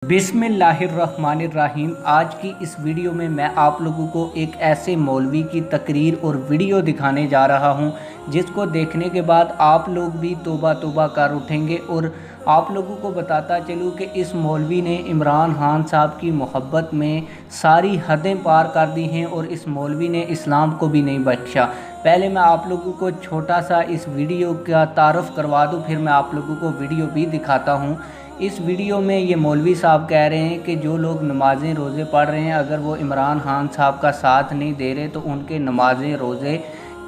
बिस्मिल्लाहिर्रहमानिर्रहीम। आज की इस वीडियो में मैं आप लोगों को एक ऐसे मौलवी की तकरीर और वीडियो दिखाने जा रहा हूं जिसको देखने के बाद आप लोग भी तौबा तौबा कर उठेंगे। और आप लोगों को बताता चलूँ कि इस मौलवी ने इमरान खान साहब की मोहब्बत में सारी हदें पार कर दी हैं और इस मौलवी ने इस्लाम को भी नहीं बख्शा। पहले मैं आप लोगों को छोटा सा इस वीडियो का तारुफ करवा दूं, फिर मैं आप लोगों को वीडियो भी दिखाता हूं। इस वीडियो में ये मौलवी साहब कह रहे हैं कि जो लोग नमाज़ें रोज़े पढ़ रहे हैं, अगर वो इमरान खान साहब का साथ नहीं दे रहे तो उनके नमाज़ें रोज़े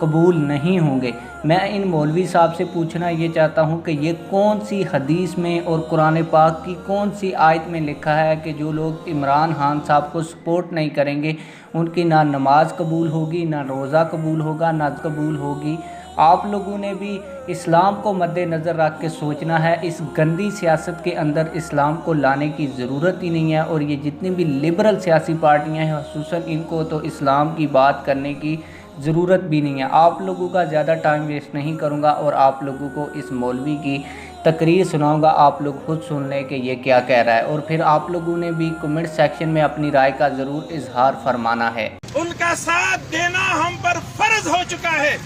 कबूल नहीं होंगे। मैं इन मौलवी साहब से पूछना ये चाहता हूँ कि ये कौन सी हदीस में और कुरान पाक की कौन सी आयत में लिखा है कि जो लोग इमरान खान साहब को सपोर्ट नहीं करेंगे उनकी ना नमाज कबूल होगी, ना रोज़ा कबूल होगा, ना कबूल होगी। आप लोगों ने भी इस्लाम को मद्देनज़र रख के सोचना है। इस गंदी सियासत के अंदर इस्लाम को लाने की ज़रूरत ही नहीं है। और ये जितनी भी लिबरल सियासी पार्टियां हैं, ख़ुसूसन इनको तो इस्लाम की बात करने की ज़रूरत भी नहीं है। आप लोगों का ज़्यादा टाइम वेस्ट नहीं करूँगा और आप लोगों को इस मौलवी की तकरीर सुनाऊंगा। आप लोग खुद सुन लें कि ये क्या कह रहा है और फिर आप लोगों ने भी कमेंट सेक्शन में अपनी राय का ज़रूर इजहार फरमाना है। उनका साथ देना हम पर फर्ज हो चुका है।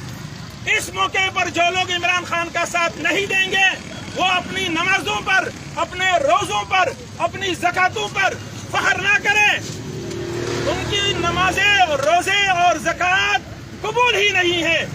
इस मौके पर जो लोग इमरान खान का साथ नहीं देंगे वो अपनी नमाजों पर, अपने रोज़ों पर, अपनी ज़कातों पर फख्र ना करें। उनकी नमाजें, रोज़े और ज़कात कबूल ही नहीं है।